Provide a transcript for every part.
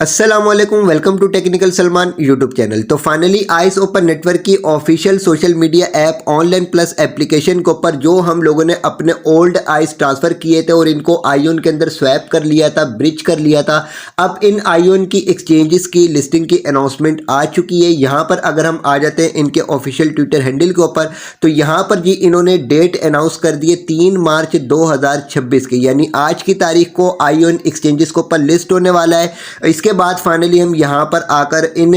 अस्सलामुअलैकुम, welcome to technical Salman YouTube channel. तो finally ice open network की official social media app online plus application के ऊपर जो हम लोगों ने अपने ओल्ड आइस ट्रांसफ़र किए थे और इनको आईओन के अंदर स्वैप कर लिया था, ब्रिज कर लिया था। अब इन आईओन की एक्सचेंजेस की लिस्टिंग की अनाउंसमेंट आ चुकी है। यहाँ पर अगर हम आ जाते हैं इनके ऑफिशियल ट्विटर हैंडल के ऊपर, तो यहाँ पर जी इन्होंने डेट अनाउंस कर दी है 3 मार्च 2026 की, यानी आज की तारीख को आईओन एक्सचेंजेस के ऊपर लिस्ट होने वाला है। इसके बाद फाइनली हम यहाँ पर आकर इन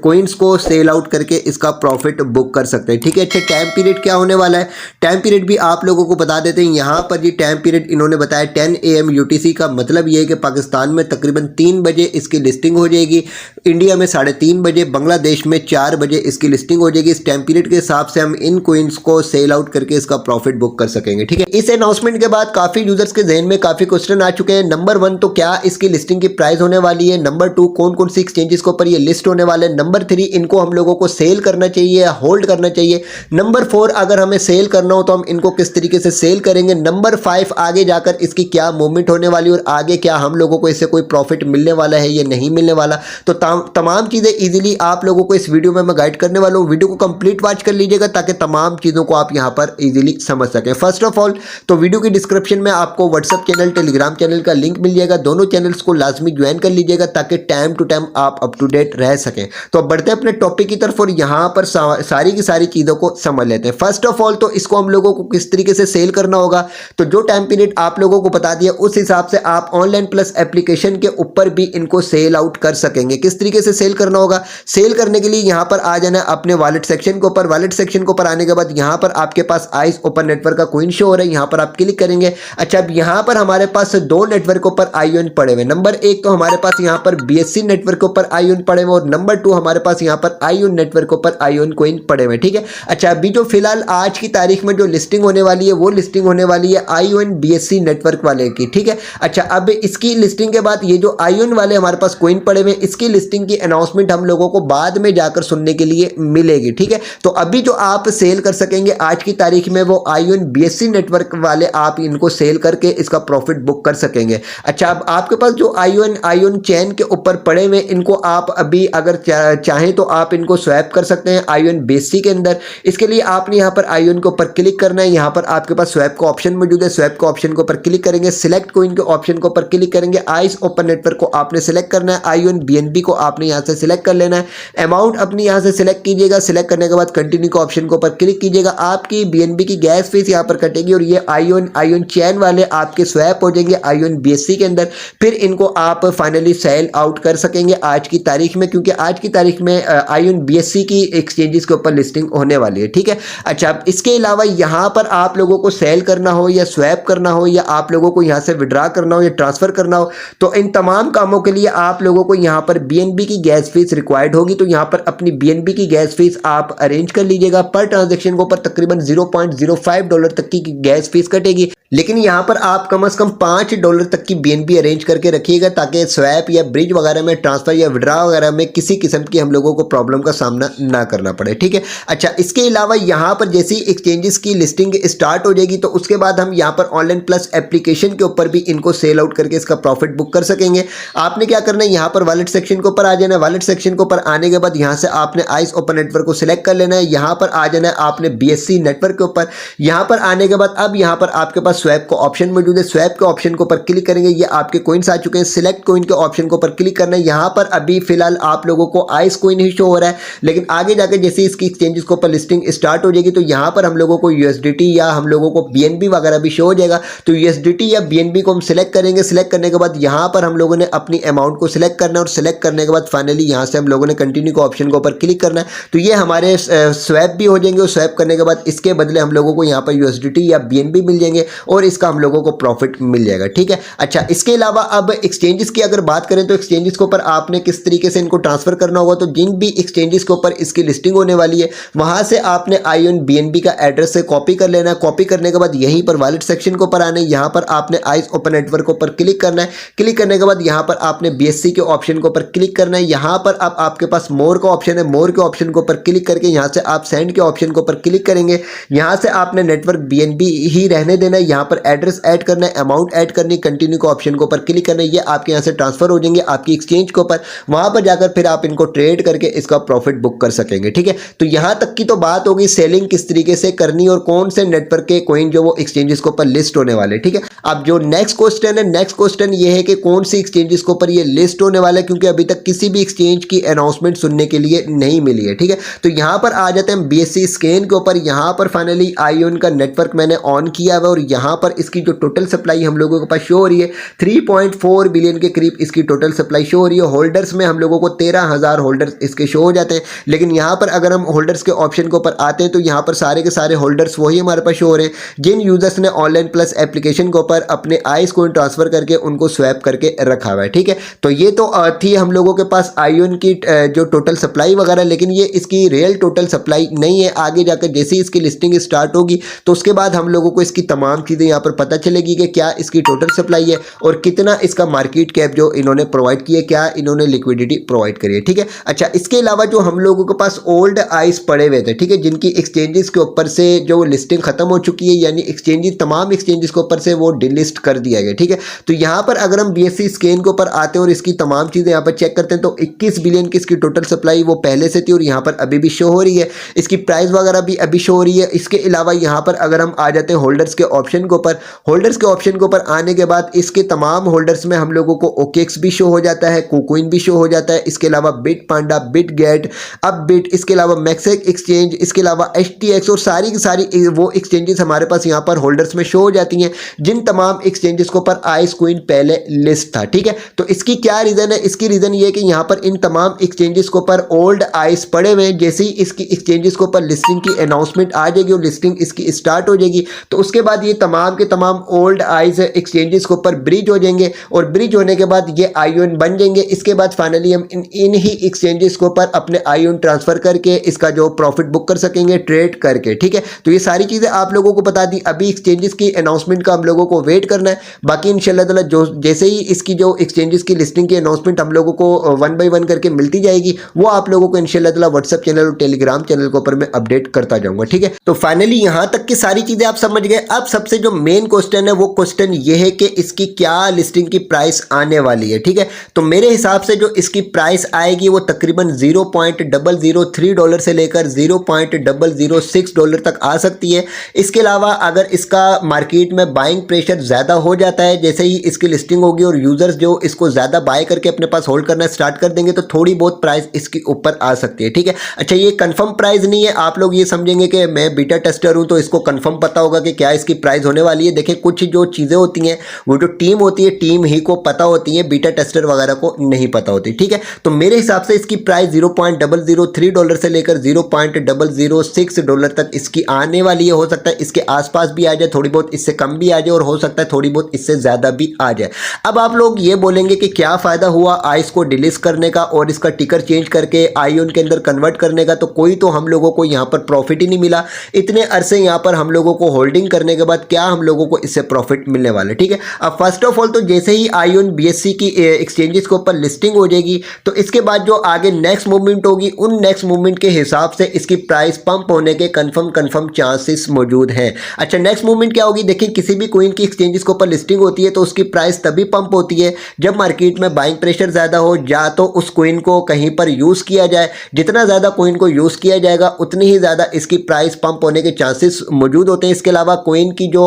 कोइंस को सेल आउट करके इसका प्रॉफिट बुक कर सकते हैं। ठीक है, अच्छा टाइम पीरियड क्या होने वाला है, टाइम पीरियड भी आप लोगों को बता देते हैं। यहाँ पर जी टाइम पीरियड इन्होंने बताया 10 AM UTC का, मतलब ये है कि पाकिस्तान में तकरीबन 3 बजे इसकी लिस्टिंग हो जाएगी, इंडिया में 3:30 बजे, बांग्लादेश में 4 बजे इसकी लिस्टिंग हो जाएगी। इस टाइम पीरियड के हिसाब से हम इन कोइंस को सेल आउट करके इसका प्रॉफिट बुक कर सकेंगे। ठीक है, इस अनाउंसमेंट के बाद काफ़ी यूजर्स के जहन में काफ़ी क्वेश्चन आ चुके हैं। नंबर 1 तो क्या इसकी लिस्टिंग की प्राइस होने वाली है, नंबर 2 कौन कौन सी एक्सचेंजेस के ऊपर ये लिस्ट होने वाले, नंबर 3 इनको हम लोगों को सेल करना चाहिए या होल्ड करना चाहिए, नंबर 4 अगर हमें सेल करना हो तो हम इनको किस तरीके से सेल करेंगे, नंबर 5 आगे जाकर इसकी क्या मूवमेंट होने वाली और आगे क्या हम लोगों को इससे कोई प्रॉफिट मिलने वाला है या नहीं मिलने वाला। तो तमाम चीज़ें इजीली आप लोगों को इस वीडियो में मैं गाइड करने वाला हूँ। वीडियो को कंप्लीट वॉच कर लीजिएगा ताकि तमाम चीज़ों को आप यहाँ पर इजीली समझ सकें। फर्स्ट ऑफ ऑल तो वीडियो की डिस्क्रिप्शन में आपको व्हाट्सएप चैनल, टेलीग्राम चैनल का लिंक मिल जाएगा। दोनों चैनल्स को लाजमी ज्वाइन कर लीजिएगा ताकि टाइम टू टाइम आप अप टू डेट रह सकें। तो अब बढ़ते हैं अपने टॉपिक की तरफ और यहाँ पर सारी की सारी चीज़ों को समझ लेते हैं। फर्स्ट ऑफ ऑल तो इसको हम लोगों को किस तरीके से सेल करना होगा, तो जो टाइम पीरियड आप लोगों को बता दिया उस हिसाब से आप ऑनलाइन प्लस एप्लीकेशन के ऊपर भी इनको सेल आउट कर सकेंगे। किस तरीके से सेल करना होगा, सेल करने के लिए यहाँ पर आ जाना है अपने वॉलेट सेक्शन के ऊपर। वॉलेट सेक्शन के ऊपर आने के बाद यहाँ पर आपके पास आइस ओपन नेटवर्क का कोइन शो हो रहा है, यहाँ पर आप क्लिक करेंगे। अच्छा, अब यहाँ पर हमारे पास 2 नेटवर्क के ऊपर आईओन पड़े हुए। नंबर 1 तो हमारे पास यहाँ पर BSC नेटवर्क के ऊपर आईओन पड़े हुए और नंबर 2 हमारे पास यहाँ पर आईओन नेटवर्क के ऊपर आईओन कोइन पड़े हुए। ठीक है, अच्छा अभी जो फिलहाल आज की तारीख में जो लिस्टिंग होने वाली है वो लिस्टिंग होने वाली है आईओन BSC नेटवर्क वाले की। ठीक है, अच्छा अब इसकी लिस्टिंग के बाद ये जो आईओन वाले हमारे पास कोइन पड़े हुए, इसकी लिस्टिंग की अनाउंसमेंट हम लोगों को बाद में जाकर सुनने के लिए मिलेगी। ठीक है, तो अभी जो आप सेल कर सकेंगे आज की तारीख में वो आईओन BSC नेटवर्क वाले आप इनको सेल करके इसका प्रॉफिट बुक कर सकेंगे। अच्छा, अब आपके पास जो आईओन चैन के ऊपर पड़े हुए इनको आप अभी अगर चाहें तो आप इनको स्वैप कर सकते हैं आईओन BSC के अंदर। इसके लिए आपने यहाँ पर आईओन के ऊपर क्लिक करना है, यहाँ पर आपके पास स्वैप का ऑप्शन मौजूद है। स्वैप के ऑप्शन के ऊपर क्लिक करेंगे, सिलेक्ट कोइन के ऑप्शन के ऊपर क्लिक करेंगे, आइस ओपन नेटवर्क को आपने सिलेक्ट करना है, आईओन BNB को आपने यहाँ से सिलेक्ट कर लेना है, अमाउंट अपनी यहाँ से सिलेक्ट कीजिएगा। सिलेक्ट करने के बाद कंटिन्यू के ऑप्शन के ऊपर क्लिक कीजिएगा। आपकी BNB की गैस फीस यहाँ पर कटेगी और ये आईओन चैन वाले आपके स्वैप हो जाएंगे आईओन BSC के अंदर। फिर इनको आप फाइनली सेल आउट कर सकेंगे आज की तारीख में, क्योंकि आज की तारीख में आईओन BSC की एक्सचेंजेस के ऊपर लिस्टिंग होने वाली है। ठीक है, अच्छा अब इसके अलावा यहाँ पर आप लोगों को सेल करना हो या स्वैप करना हो या आप लोगों को यहाँ से विड्रा करना हो या ट्रांसफर करना हो, तो इन तमाम कामों के लिए आप लोगों को यहाँ पर BNB की गैस फीस रिक्वायर्ड होगी। तो यहाँ पर अपनी BNB की गैस फीस आप अरेंज कर लीजिएगा। पर ट्रांजेक्शन के ऊपर तकरीबन $0.05 तक की गैस फीस कटेगी, लेकिन यहाँ पर आप कम से कम $5 तक की BNB अरेंज करके रखिएगा ताकि स्वैप या ब्रिज वगैरह में, ट्रांसफर या विड्रा वगैरह में किसी किस्म की हम लोगों को प्रॉब्लम का सामना ना करना पड़े। ठीक है, अच्छा इसके अलावा यहाँ पर जैसे ही एक्सचेंजेस की लिस्टिंग स्टार्ट हो जाएगी तो उसके बाद हम यहाँ पर ऑनलाइन प्लस एप्लीकेशन के ऊपर भी इनको सेल आउट करके इसका प्रॉफिट बुक कर सकेंगे। आपने क्या करना है, यहाँ पर वॉलेट सेक्शन के ऊपर आ जाना है। वॉलेट सेक्शन के ऊपर आने के बाद यहाँ से आपने आइस ओपन नेटवर्क को सिलेक्ट कर लेना है। यहाँ पर आ जाना है आपने BSC नेटवर्क के ऊपर। यहाँ पर आने के बाद अब यहाँ पर आपके पास स्वैप का ऑप्शन मौजूद है। स्वैप के ऑप्शन के ऊपर क्लिक करेंगे, ये आपके कोइंस आ चुके हैं। सिलेक्ट कोइन के ऑप्शन के ऊपर क्लिक करना है। यहाँ पर अभी फिलहाल आप लोगों को आइस कोइन ही शो हो रहा है, लेकिन आगे जाके जैसे इसकी एक्सचेंजेस के ऊपर लिस्टिंग स्टार्ट हो जाएगी तो यहाँ पर हम लोगों को USDT या हम लोगों को BNB वगैरह भी शो हो जाएगा। तो USDT या BNB को हम सिलेक्ट करेंगे। सिलेक्ट करने के बाद यहाँ पर हम लोगों ने अपनी अमाउंट को सिलेक्ट करना है और सिलेक्ट करने के बाद फाइनली यहाँ से हम लोगों ने कंटिन्यू के ऑप्शन के ऊपर क्लिक करना है। तो ये हमारे स्वैप भी हो जाएंगे और स्वैप करने के बाद इसके बदले हम लोगों को यहाँ पर USDT या BNB मिल जाएंगे और इसका हम लोगों को प्रॉफिट मिल जाएगा। ठीक है, अच्छा इसके अलावा अब एक्सचेंजेस की अगर बात करें तो एक्सचेंजेस के ऊपर आपने किस तरीके से इनको ट्रांसफर करना होगा, तो जिन भी एक्सचेंजेस के ऊपर इसकी लिस्टिंग होने वाली है वहां से आपने आईओन BNB का एड्रेस से कॉपी कर लेना है। कॉपी करने के बाद यहीं पर वॉलेट सेक्शन के ऊपर आना है। यहाँ पर आपने आइस ओपन नेटवर्क के ऊपर क्लिक करना है। क्लिक करने के बाद यहाँ पर आपने BSC के ऑप्शन के ऊपर क्लिक करना है। यहाँ पर अब आपके पास मोर का ऑप्शन है। मोर के ऑप्शन के ऊपर क्लिक करके यहाँ से आप सेंड के ऑप्शन के ऊपर क्लिक करेंगे। यहाँ से आपने नेटवर्क BNB ही रहने देना है। यहाँ पर एड्रेस ऐड करना है, अमाउंट ऐड करनी है, कंटिन्यू का ऑप्शन के ऊपर क्लिक करना है, ये आपके यहाँ से ट्रांसफर हो जाएंगे आपकी एक्सचेंज के ऊपर। वहां पर जाकर फिर आप इनको ट्रेड करके इसका प्रॉफिट बुक कर सकेंगे। ठीक है, तो यहां तक की तो बात होगी सेलिंग किस तरीके से करनी और कौन से नेटवर्क के कॉइन जो वो एक्सचेंजेस के ऊपर लिस्ट होने वाले। ठीक है, अब जो नेक्स्ट क्वेश्चन है, नेक्स्ट क्वेश्चन ये है कि कौन सी एक्सचेंजेस के ऊपर ये लिस्ट होने वाला है, क्योंकि अभी तक किसी भी एक्सचेंज की अनाउंसमेंट सुनने के लिए नहीं मिली है। ठीक है, तो यहां पर आ जाते हैं BSC स्कैन के ऊपर। यहां पर फाइनली आईओन का नेटवर्क मैंने ऑन किया हुआ और यहां पर इसकी जो टोटल सप्लाई हम लोगों के पास शो हो रही है 3.4 बिलियन के करीब इसकी टोटल सप्लाई शो हो रही है। होल्डर्स में हम लोगों को 13,000 होल्डर्स इसके शो हो जाते हैं, लेकिन यहां पर अगर हम होल्डर्स के ऑप्शन के ऊपर आते हैं तो यहां पर सारे के सारे होल्डर्स वही हमारे पास शो हो रहे हैं जिन यूजर्स ने ऑनलाइन प्लस एप्लीकेशन के ऊपर अपने आईस को ट्रांसफर करके उनको स्वैप करके रखा हुआ है। ठीक है, तो ये तो थी हम लोगों के पास आईओन की जो टोटल सप्लाई वगैरह, लेकिन ये इसकी रियल टोटल सप्लाई नहीं है। आगे जाकर जैसे ही इसकी लिस्टिंग स्टार्ट होगी तो उसके बाद हम लोगों को इसकी तमाम चीज़ें यहाँ पर पता चलेगी कि क्या इसकी टोटल सप्लाई है और कितना इसका मार्केट कैप जो इन्होंने प्रोवाइड किया, क्या इन्होंने लिक्विडिटी प्रोवाइड करी है। ठीक है, अच्छा इसके अलावा जो हम लोगों के पास ओल्ड आइस पड़े हुए थे, ठीक है, जिनकी एक्सचेंजेस के ऊपर से जो लिस्टिंग खत्म हो चुकी है, यानी एक्सचेंजेस तमाम एक्सचेंजेस के ऊपर से वो डिलिस्ट कर दिया गया। ठीक है, तो यहाँ पर अगर हम BSC स्कैन के ऊपर आते हैं और इसकी तमाम चीज़ें यहाँ पर चेक करते हैं तो 21 बिलियन की इसकी टोटल सप्लाई वो पहले से थी और यहाँ पर अभी भी शो हो रही है। इसकी प्राइस वगैरह भी अभी शो हो रही है। इसके अलावा यहाँ पर अगर हम आ जाते हैं होल्डर्स के ऑप्शन के ऊपर, होल्डर्स के ऑप्शन के ऊपर आने के बाद इसके तमाम होल्डर्स में हम लोगों को OKX भी शो हो जाता है, KuCoin भी शो हो जाता है, इसके अलावा Bitpanda, BitGet, Upbit, इसके अलावा Maxex एक्सचेंज, इसके अलावा HTX और सारी की सारी वो एक्सचेंजेस हमारे पास यहाँ पर होल्डर्स में शो हो जाती हैं जिन तमाम एक्सचेंजेस के ऊपर आइस कॉइन पहले लिस्ट था। ठीक है, तो इसकी क्या रीज़न है? इसकी रीज़न ये है कि यहाँ पर इन तमाम एक्सचेंजेस के ऊपर ओल्ड आइस पड़े हुए हैं। जैसे ही इसकी एक्सचेंजेस के ऊपर लिस्टिंग की अनाउंसमेंट आ जाएगी और लिस्टिंग इसकी स्टार्ट हो जाएगी तो उसके बाद ये तमाम के तमाम ओल्ड आइस एक्सचेंजेस के ऊपर ब्रिज हो जाएंगे और ब्रिज होने के बाद ये आईओन बन जाएंगे। इसके बाद फाइनली हम इन ही एक्सचेंजेस के ऊपर अपने आईओन ट्रांसफर करके इसका जो प्रॉफिट बुक कर सकेंगे ट्रेड करके। ठीक है, तो ये सारी चीज़ें आप लोगों को बता दी। अभी एक्सचेंजेस की अनाउंसमेंट का हम लोगों को वेट करना है। बाकी इंशाल्लाह ताला जो जैसे ही इसकी जो एक्सचेंजेस की लिस्टिंग की अनाउंसमेंट हम लोगों को 1 बाय 1 करके मिलती जाएगी वो आप लोगों को इंशाल्लाह ताला व्हाट्सएप चैनल और टेलीग्राम चैनल के ऊपर मैं अपडेट करता जाऊंगा। ठीक है, तो फाइनली यहाँ तक की सारी चीज़ें आप समझ गए। अब सबसे जो मेन क्वेश्चन है वो क्वेश्चन ये है कि इसकी क्या लिस्टिंग की प्राइस आने वाली है। ठीक है, तो मेरे हिसाब से जो इसकी प्राइस आएगी वो तकरीबन $0.003 से लेकर $0.006 तक आ सकती है। इसके अलावा अगर इसका मार्केट में बाइंग प्रेशर ज़्यादा हो जाता है, जैसे ही इसकी लिस्टिंग होगी और यूज़र्स जो इसको ज़्यादा बाय करके अपने पास होल्ड करना स्टार्ट कर देंगे तो थोड़ी बहुत प्राइस इसके ऊपर आ सकती है। ठीक है, अच्छा ये कंफर्म प्राइस नहीं है। आप लोग ये समझेंगे कि मैं बीटा टेस्टर हूँ तो इसको कंफर्म पता होगा कि क्या इसकी प्राइस होने वाली है। देखिए कुछ जो चीज़ें होती हैं वो जो टीम होती है टीम ही को पता होती है, बीटा टेस्टर वगैरह को नहीं पता होती। ठीक है, तो मेरे हिसाब से इसकी प्राइस $0.003 से लेकर $0.006 तक इसकी आने वाली है। हो सकता है इसके आसपास भी आ जाए, थोड़ी बहुत इससे कम भी आ जाए और हो सकता है थोड़ी बहुत इससे ज़्यादा भी आ जाए। अब आप लोग ये बोलेंगे कि क्या फ़ायदा हुआ आइस को डिलीट करने का और इसका टिकर चेंज करके आईओन के अंदर कन्वर्ट करने का, तो कोई तो हम लोगों को यहाँ पर प्रॉफिट ही नहीं मिला। इतने अरसे यहाँ पर हम लोगों को होल्डिंग करने के बाद क्या हम लोगों को इससे प्रॉफिट मिलने वाला है। ठीक है, अब फर्स्ट ऑफ ऑल तो जैसे ही आईओन BSC की एक्सचेंजेस के ऊपर लिस्टिंग हो जाएगी तो इसके बाद जो आगे नेक्स्ट मूवमेंट होगी उन नेक्स्ट मूवमेंट के हिसाब से इसकी प्राइस पंप होने के कंफर्म चांसेस मौजूद हैं। अच्छा नेक्स्ट मूवमेंट क्या होगी? देखिए किसी भी कॉइन की एक्सचेंजेस के ऊपर लिस्टिंग होती है तो उसकी प्राइस तभी पंप होती है जब मार्केट में बाइंग प्रेशर ज़्यादा हो, या तो उस कॉइन को कहीं पर यूज़ किया जाए। जितना ज़्यादा कॉइन को यूज़ किया जाएगा उतनी ही ज़्यादा इसकी प्राइस पंप होने के चांसेस मौजूद होते हैं। इसके अलावा कॉइन की जो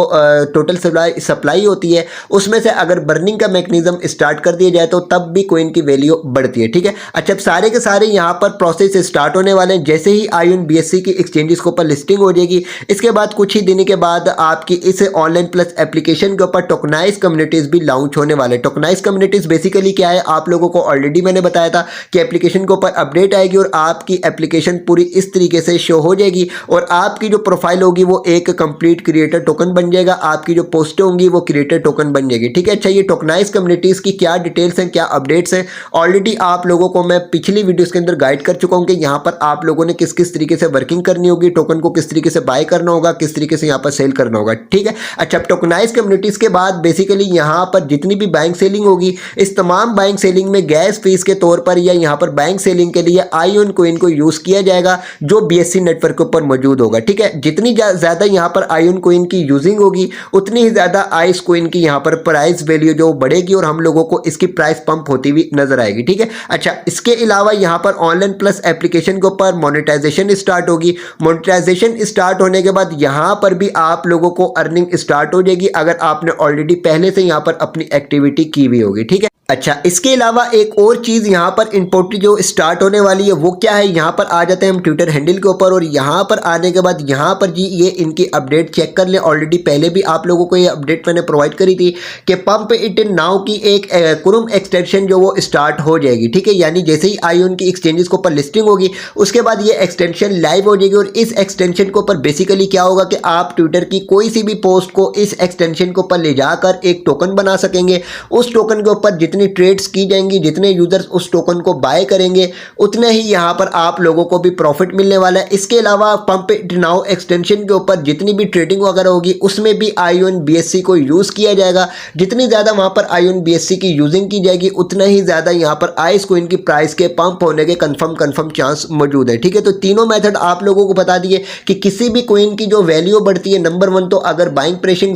टोटल सप्लाई होती है उसमें से अगर बर्निंग का मैकेनिज्म स्टार्ट कर दिया जाए तो तब भी कॉइन की वैल्यू बढ़ती है। ठीक है, अच्छा अब सारे के सारे यहाँ पर प्रोसेस स्टार्ट होने वाले हैं। जैसे ही आईओन BSC की एक्सचेंजेस के ऊपर लिस्टिंग हो जाएगी इसके बाद कुछ ही दिन के बाद आपकी इस ऑनलाइन प्लस एप्लीकेशन के ऊपर टोकनाइज कम्युनिटीज़ भी लॉन्च होने वाले। टोकनाइज कम्युनिटीज़ बेसिकली क्या है, आप लोगों को ऑलरेडी मैंने बताया था कि एप्लीकेशन के ऊपर अपडेट आएगी और आपकी एप्लीकेशन पूरी इस तरीके से शो हो जाएगी और आपकी जो प्रोफाइल होगी वो एक कंप्लीट क्रिएटर टोकन बन जाएगा। आपकी जो पोस्टें होंगी वो क्रिएटर टोकन बन जाएगी। ठीक है, अच्छा ये टोकनाइज कम्युनिटीज़ की क्या डिटेल्स हैं, क्या अपडेट्स हैं, ऑलरेडी आप लोगों को मैं पिछली वीडियोस के अंदर गाइड कर चुका हूं कि यहाँ पर आप लोगों ने किस किस तरीके से वर्किंग करनी होगी, टोकन को किस तरीके से बाय करना होगा, किस तरीके से यहाँ पर सेल करना होगा। ठीक है, अच्छा अब टोकनाइज कम्युनिटीज़ के बाद बेसिकली यहाँ पर जितनी भी बाइंग सेलिंग होगी इस तमाम बाइंग सेलिंग में गैस फीस के तौर पर या यहाँ पर बाइंग सेलिंग के लिए आईओन कॉइन को यूज़ किया जाएगा जो BSC नेटवर्क के ऊपर मौजूद होगा। ठीक है, जितनी ज़्यादा यहाँ पर आईओन कॉइन की यूजिंग लिस्टिंग होगी उतनी ही ज़्यादा आइस कोइन की यहाँ पर प्राइस वैल्यू जो बढ़ेगी और हम लोगों को इसकी प्राइस पंप होती हुई नजर आएगी। ठीक है, अच्छा इसके अलावा यहाँ पर ऑनलाइन प्लस एप्लीकेशन के ऊपर मोनेटाइजेशन स्टार्ट होगी। मोनेटाइजेशन स्टार्ट होने के बाद यहाँ पर भी आप लोगों को अर्निंग स्टार्ट हो जाएगी अगर आपने ऑलरेडी पहले से यहाँ पर अपनी एक्टिविटी की हुई होगी। ठीक है, अच्छा इसके अलावा एक और चीज़ यहाँ पर इंपॉर्टेंट जो स्टार्ट होने वाली है वो क्या है, यहाँ पर आ जाते हैं हम ट्विटर हैंडल के ऊपर और यहाँ पर आने के बाद यहाँ पर जी ये इनकी अपडेट चेक कर लें। ऑलरेडी पहले भी आप लोगों को ये अपडेट मैंने प्रोवाइड करी थी कि पंप इट नाउ की एक क्रोम एक्सटेंशन जो वो स्टार्ट हो जाएगी। ठीक है, यानी जैसे ही आईओन की एक्सचेंजेस के ऊपर लिस्टिंग होगी उसके बाद ये एक्सटेंशन लाइव हो जाएगी और इस एक्सटेंशन के ऊपर बेसिकली क्या होगा कि आप ट्विटर की कोई सी भी पोस्ट को इस एक्सटेंशन के ऊपर ले जाकर एक टोकन बना सकेंगे। उस टोकन के ऊपर जितनी ट्रेड्स की जाएंगी, जितने यूजर्स उस टोकन को बाय करेंगे उतने ही यहाँ पर आप लोगों को भी प्रॉफिट मिलने वाला है। इसके अलावा पंप इट नाउ एक्सटेंशन के ऊपर जितनी भी ट्रेडिंग वगैरह होगी उसमें भी आईओन बीएससी को यूज किया जाएगा। जितनी ज्यादा वहां पर आईओन बीएससी की यूजिंग की जाएगी उतना ही ज्यादा यहाँ पर आइस कोइन की प्राइस के पंप होने के कंफर्म चांस मौजूद है। ठीक है, तो तीनों मेथड आप लोगों को बता दिए कि किसी भी कोइन की जो वैल्यू बढ़ती है, नंबर वन तो अगर बाइंग प्रेशर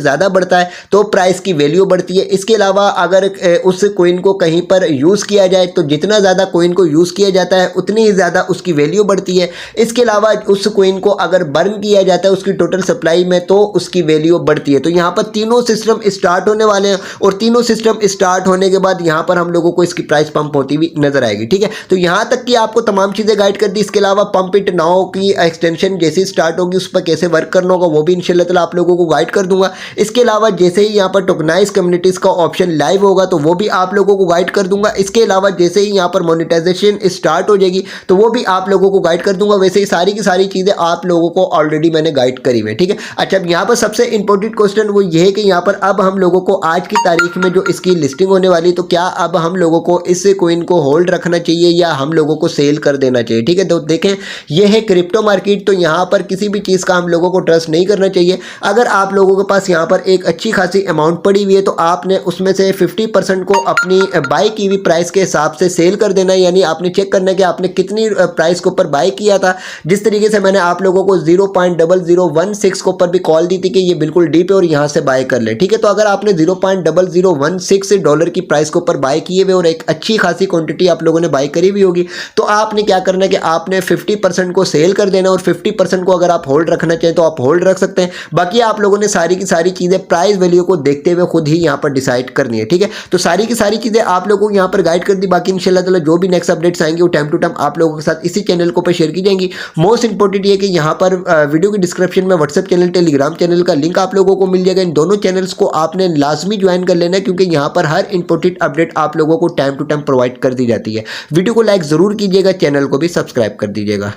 ज्यादा बढ़ता है तो प्राइस की वैल्यू बढ़ती है। इसके अलावा अगर उस कोइन को कहीं पर यूज किया जाए तो जितना ज्यादा कोइन को यूज किया जाता है उतनी ही ज्यादा उसकी वैल्यू बढ़ती है। इसके अलावा उस कोइन को अगर बर्न किया जाता है उसकी टोटल सप्लाई में तो उसकी वैल्यू बढ़ती है। तो यहाँ पर तीनों सिस्टम स्टार्ट होने वाले हैं और तीनों सिस्टम स्टार्ट होने के बाद यहाँ पर हम लोगों को इसकी प्राइस पंप होती हुई नजर आएगी। ठीक है, तो यहाँ तक कि आपको तमाम चीजें गाइड कर दी। इसके अलावा पंप इट नाउ की एक्सटेंशन जैसे स्टार्ट होगी उस पर कैसे वर्क करना होगा वो भी इंशाल्लाह ताला आप लोगों को गाइड कर दूंगा। इसके अलावा जैसे ही यहाँ पर टोकनाइज कम्युनिटीज का ऑप्शन लाइव होगा तो वो भी आप लोगों को गाइड कर दूंगा। इसके अलावा जैसे ही यहाँ पर मोनेटाइजेशन स्टार्ट हो जाएगी तो वो भी आप लोगों को गाइड कर दूंगा। वैसे ही सारी की सारी चीजें आप लोगों को ऑलरेडी मैंने गाइड करी हुई है। ठीक है, अच्छा यहाँ पर सबसे इंपॉर्टेंट क्वेश्चन वो ये है कि यहाँ पर अब हम लोगों को आज की तारीख में जो इसकी लिस्टिंग होने वाली तो क्या अब हम लोगों को इस कोइन को होल्ड रखना चाहिए या हम लोगों को सेल कर देना चाहिए। ठीक है, तो देखें ये है क्रिप्टो मार्केट, तो यहाँ पर किसी भी चीज़ का हम लोगों को ट्रस्ट नहीं करना चाहिए। अगर आप लोगों के पास यहाँ पर एक अच्छी खासी अमाउंट पड़ी हुई है तो आपने उसमें से 50% को अपनी बाई की हुई प्राइस के हिसाब से सेल कर देना है। यानी आपने चेक करना है कि आपने कितनी प्राइस के ऊपर बाय किया था। जिस तरीके से मैंने आप लोगों को 0.0016 के ऊपर भी कॉल दी थी कि ये बिल्कुल डीप है और यहाँ से बाय कर ले। ठीक है, तो अगर आपने 0.0016 डॉलर की प्राइस के ऊपर बाय किए हुए और एक अच्छी खासी क्वांटिटी आप लोगों ने बाय करी हुई होगी तो आपने क्या करना है कि आपने 50% को सेल कर देना और 50% को अगर आप होल्ड रखना चाहें तो आप होल्ड रख सकते हैं। बाकी आप लोगों ने सारी की सारी चीज़ें प्राइस वैल्यू को देखते हुए खुद ही यहाँ पर डिसाइड करनी है। ठीक है, तो सारी की सारी चीज़ें आप लोगों को यहाँ पर गाइड कर दी। बाकी इंशाल्लाह ताला जो भी नेक्स्ट अपडेट्स आएंगे वो टाइम टू टाइम आप लोगों के साथ इसी चैनल को शेयर की जाएंगी। मोस्ट इंपॉर्टेंट ये कि यहाँ पर वीडियो की डिस्क्रिप्शन में व्हाट्सएप चैनल, टेलीग्राम चैनल का लिंक आप लोगों को मिल जाएगा। इन दोनों चैनल्स को आपने लाजमी ज्वाइन कर लेना है क्योंकि यहाँ पर हर इंपॉर्टेंट अपडेट आप लोगों को टाइम टू टाइम प्रोवाइड कर दी जाती है। वीडियो को लाइक जरूर कीजिएगा, चैनल को भी सब्सक्राइब कर दीजिएगा।